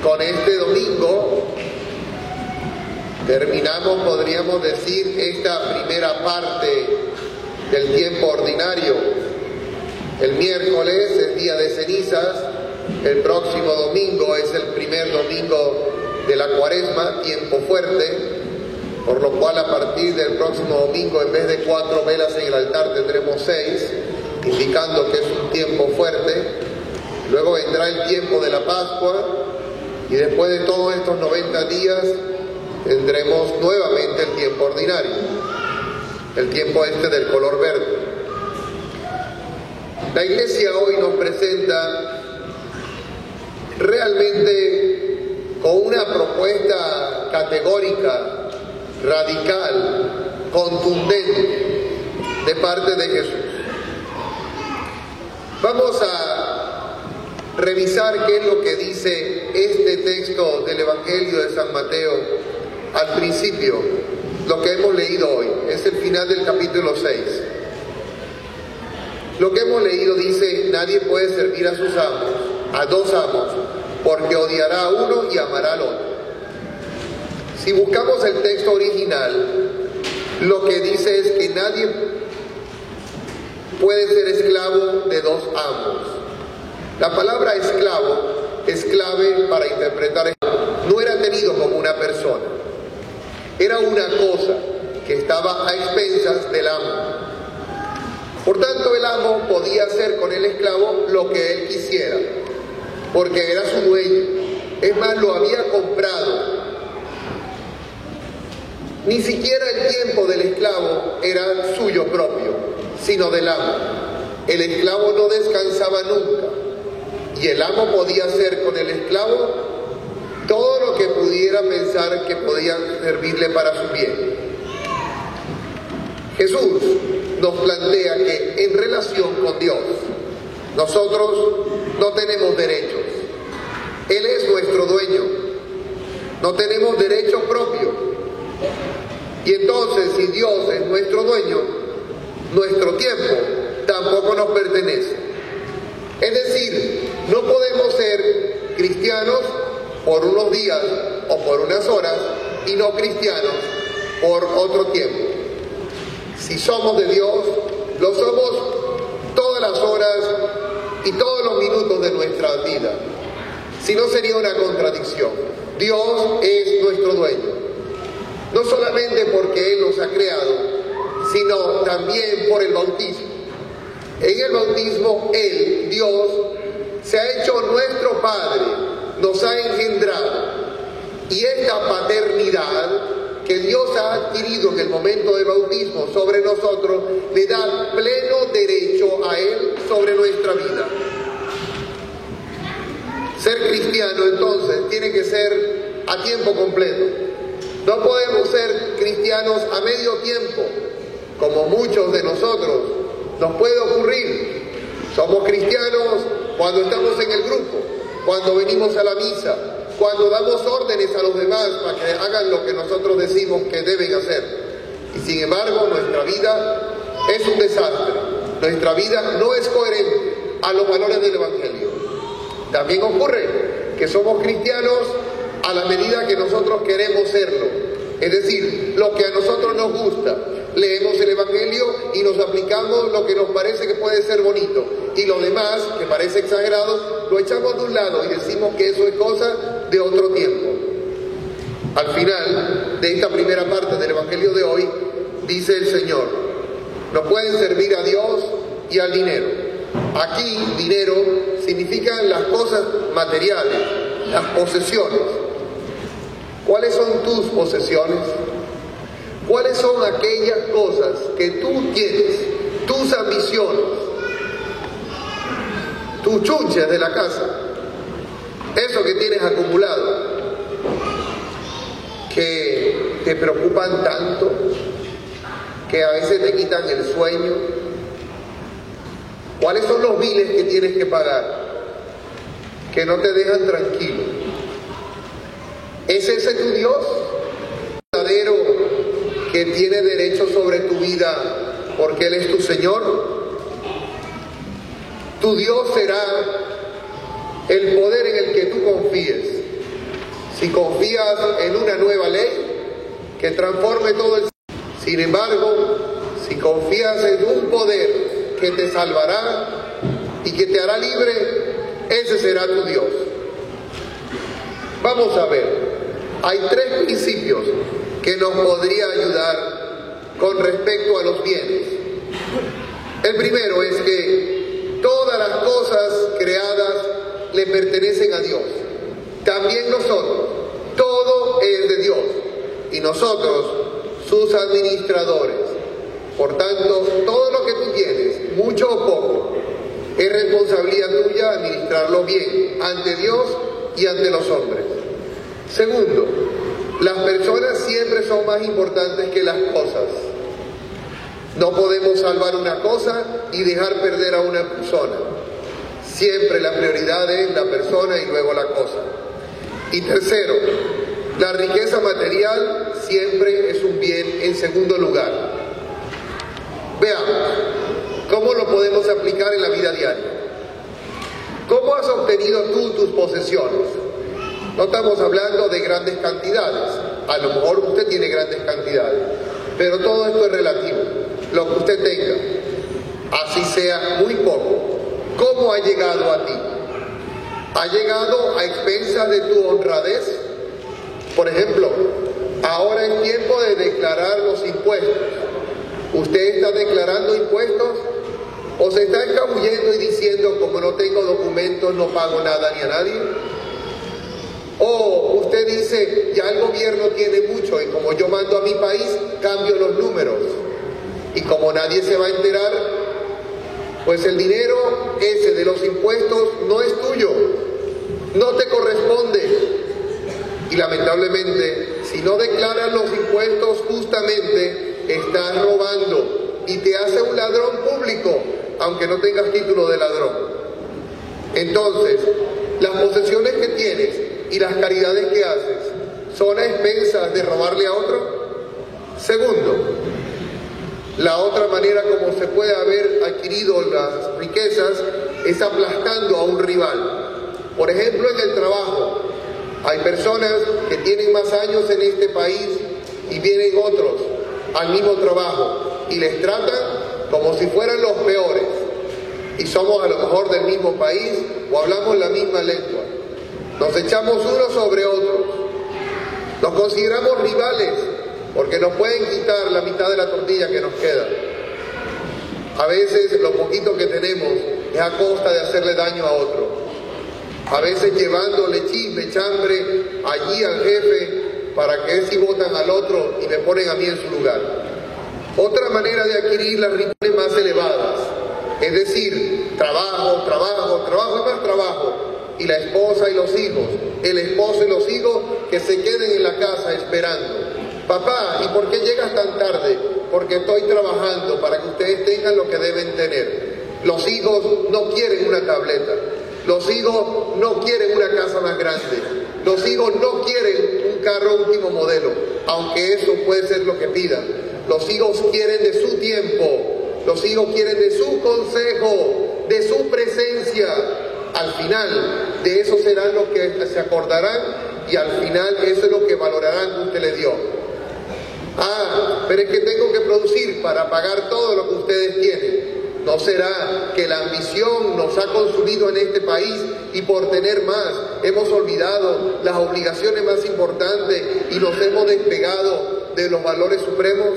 con este domingo terminamos, podríamos decir, esta primera parte del tiempo ordinario. El miércoles es día de cenizas, el próximo domingo es el primer domingo de la Cuaresma, tiempo fuerte, por lo cual a partir del próximo domingo, en vez de 4 velas en el altar, tendremos 6, indicando que es un tiempo fuerte. Luego vendrá el tiempo de la Pascua, y después de todos estos 90 días tendremos nuevamente el tiempo ordinario, el tiempo este del color verde. La Iglesia hoy nos presenta realmente con una propuesta categórica, radical, contundente de parte de Jesús. Vamos a revisar qué es lo que dice este texto del Evangelio de San Mateo al principio, lo que hemos leído hoy, es el final del capítulo 6. Lo que hemos leído dice: nadie puede servir a sus amos, a dos amos, porque odiará a uno y amará al otro. Si buscamos el texto original, lo que dice es que nadie puede ser esclavo de dos amos. La palabra esclavo es clave para interpretar esto. No era tenido como una persona, era una cosa que estaba a expensas del amo. Por tanto, el amo podía hacer con el esclavo lo que él quisiera, porque era su dueño. Es más, lo había comprado. Ni siquiera el tiempo del esclavo era suyo propio, sino del amo. El esclavo no descansaba nunca, y el amo podía hacer con el esclavo todo lo que pudiera pensar que podía servirle para su bien. Jesús nos plantea que en relación con Dios, nosotros no tenemos derechos. Él es nuestro dueño. No tenemos derecho propio. Y entonces, si Dios es nuestro dueño, nuestro tiempo tampoco nos pertenece. Es decir, no podemos ser cristianos por unos días o por unas horas y no cristianos por otro tiempo. Si somos de Dios, lo somos todas las horas y todos los minutos de nuestra vida. Si no, sería una contradicción. Dios es nuestro dueño, no solamente porque Él nos ha creado, sino también por el bautismo. En el bautismo, Él, Dios, se ha hecho nuestro Padre, nos ha engendrado, y esta paternidad que Dios ha adquirido en el momento del bautismo sobre nosotros, le da pleno derecho a Él sobre nuestra vida. Ser cristiano, entonces, tiene que ser a tiempo completo. No podemos ser cristianos a medio tiempo, como muchos de nosotros nos puede ocurrir. Somos cristianos cuando estamos en el grupo, cuando venimos a la misa, cuando damos órdenes a los demás para que hagan lo que nosotros decimos que deben hacer. Y sin embargo, nuestra vida es un desastre. Nuestra vida no es coherente a los valores del Evangelio. También ocurre que somos cristianos a la medida que nosotros queremos serlo. Es decir, lo que a nosotros nos gusta. Leemos el Evangelio y nos aplicamos lo que nos parece que puede ser bonito. Y lo demás, que parece exagerado, lo echamos de un lado y decimos que eso es cosa de otro tiempo. Al final de esta primera parte del Evangelio de hoy, dice el Señor: no pueden servir a Dios y al dinero. Aquí, dinero significan las cosas materiales, las posesiones. ¿Cuáles son tus posesiones? ¿Cuáles son aquellas cosas que tú tienes, tus ambiciones, tus chunches de la casa, eso que tienes acumulado, que te preocupan tanto, que a veces te quitan el sueño? ¿Cuáles son los biles que tienes que pagar, que no te dejan tranquilo? ¿Es ese tu Dios verdadero, que tiene derecho sobre tu vida porque Él es tu Señor? Tu Dios será el poder en el que tú confíes, si confías en una nueva ley que transforme todo el... Sin embargo, si confías en un poder que te salvará y que te hará libre, ese será tu Dios. Vamos a ver, hay 3 principios que nos podría ayudar con respecto a los bienes. El primero es que todas las cosas creadas le pertenecen a Dios. También nosotros, todo es de Dios y nosotros sus administradores. Por tanto, todo lo que tú tienes, mucho o poco, es responsabilidad tuya administrarlo bien ante Dios y ante los hombres. Segundo, las personas siempre son más importantes que las cosas. No podemos salvar una cosa y dejar perder a una persona. Siempre la prioridad es la persona y luego la cosa. Y tercero, la riqueza material siempre es un bien en segundo lugar. Veamos, ¿cómo lo podemos aplicar en la vida diaria? ¿Cómo has obtenido tú tus posesiones? No estamos hablando de grandes cantidades. A lo mejor usted tiene grandes cantidades, pero todo esto es relativo. Lo que usted tenga, así sea muy poco, ¿cómo ha llegado a ti? ¿Ha llegado a expensas de tu honradez? Por ejemplo, ahora es tiempo de declarar los impuestos. ¿Usted está declarando impuestos o se está escabullendo y diciendo, como no tengo documentos, no pago nada ni a nadie? O usted dice, ya el gobierno tiene mucho y como yo mando a mi país, cambio los números. Y como nadie se va a enterar, pues el dinero ese de los impuestos no es tuyo, no te corresponde. Y lamentablemente, si no declaras los impuestos justamente, estás robando y te hace un ladrón público, aunque no tengas título de ladrón. Entonces, las posesiones que tienes y las caridades que haces, ¿son a expensas de robarle a otro? Segundo, la otra manera como se puede haber adquirido las riquezas es aplastando a un rival. Por ejemplo, en el trabajo, hay personas que tienen más años en este país y vienen otros al mismo trabajo y les tratan como si fueran los peores. Y somos a lo mejor del mismo país o hablamos la misma lengua. Nos echamos unos sobre otros. Nos consideramos rivales porque nos pueden quitar la mitad de la tortilla que nos queda. A veces lo poquito que tenemos es a costa de hacerle daño a otro. A veces llevándole chisme, chambre allí al jefe para que si votan al otro y me ponen a mí en su lugar. Otra manera de adquirir las riquezas más elevadas, es decir, trabajo y más trabajo, y la esposa y los hijos, el esposo y los hijos que se queden en la casa esperando. Papá, ¿y por qué llegas tan tarde? Porque estoy trabajando para que ustedes tengan lo que deben tener. Los hijos no quieren una tableta, los hijos no quieren una casa más grande, los hijos no quieren un carro último modelo, aunque eso puede ser lo que pidan. Los hijos quieren de su tiempo, los hijos quieren de su consejo, de su presencia. Al final, de eso serán los que se acordarán y al final eso es lo que valorarán que usted les dio. Ah, pero es que tengo que producir para pagar todo lo que ustedes tienen. ¿No será que la ambición nos ha consumido en este país y por tener más hemos olvidado las obligaciones más importantes y nos hemos despegado de los valores supremos?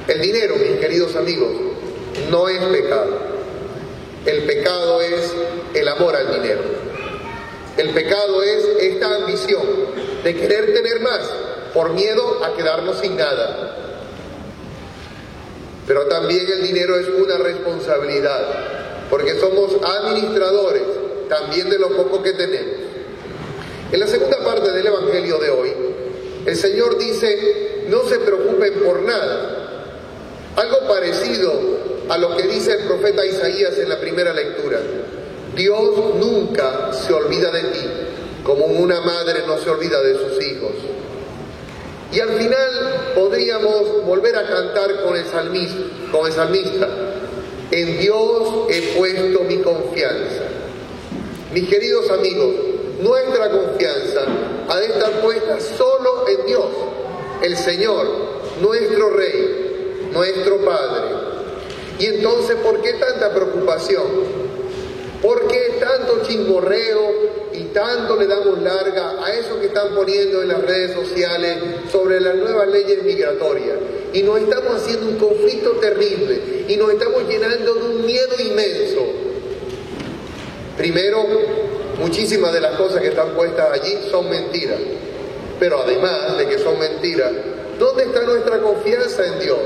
El dinero, mis queridos amigos, no es pecado. El pecado es el amor al dinero. El pecado es esta ambición de querer tener más por miedo a quedarnos sin nada. Pero también el dinero es una responsabilidad, porque somos administradores también de lo poco que tenemos. En la segunda parte del Evangelio de hoy, el Señor dice, no se preocupen por nada. Algo parecido a lo que dice el profeta Isaías en la primera lectura. Dios nunca se olvida de ti, como una madre no se olvida de sus hijos. Y al final podríamos volver a cantar con el salmista, en Dios he puesto mi confianza. Mis queridos amigos, nuestra confianza ha de estar puesta solo en Dios, el Señor, nuestro Rey, nuestro Padre. Y entonces, ¿por qué tanta preocupación? ¿Por qué tanto chismorreo y tanto le damos larga a eso que están poniendo en las redes sociales sobre las nuevas leyes migratorias? Y nos estamos haciendo un conflicto terrible y nos estamos llenando de un miedo inmenso. Primero, muchísimas de las cosas que están puestas allí son mentiras. Pero además de que son mentiras, ¿dónde está nuestra confianza en Dios?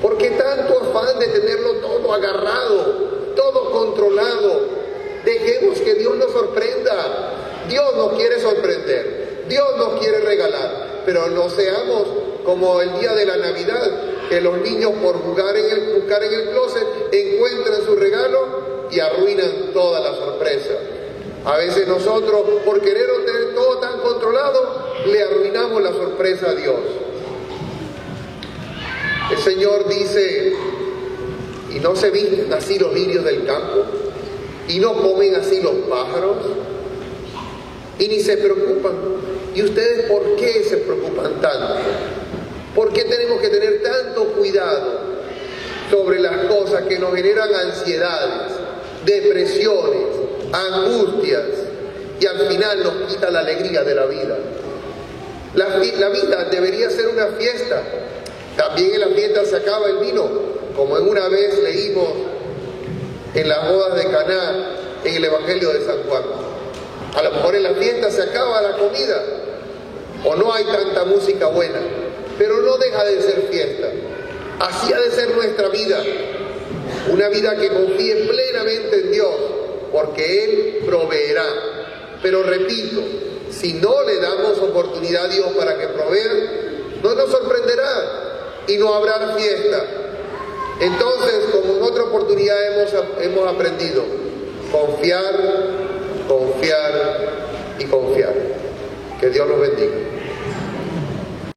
¿Por qué tanto afán de tenerlo todo agarrado, todo controlado? Dejemos que Dios nos sorprenda. Dios nos quiere sorprender, Dios nos quiere regalar, pero no seamos como el día de la Navidad, que los niños por buscar en el closet encuentran su regalo y arruinan toda la sorpresa. A veces nosotros, por querer tener todo tan controlado, le arruinamos la sorpresa a Dios. El Señor dice, y no se visten así los lirios del campo, y no comen así los pájaros, y ni se preocupan. ¿Y ustedes por qué se preocupan tanto? ¿Por qué tenemos que tener tanto cuidado sobre las cosas que nos generan ansiedades, depresiones, angustias, y al final nos quita la alegría de la vida? La vida debería ser una fiesta. También en la fiesta se acaba el vino, como en una vez leímos en las bodas de Caná, en el Evangelio de San Juan. A lo mejor en la fiesta se acaba la comida, o no hay tanta música buena, pero no deja de ser fiesta. Así ha de ser nuestra vida, una vida que confíe plenamente en Dios, porque Él proveerá. Pero repito, si no le damos oportunidad a Dios para que provea, no nos sorprenderá y no habrá fiesta. Entonces, como en otra oportunidad hemos aprendido, confiar, confiar y confiar. Que Dios los bendiga.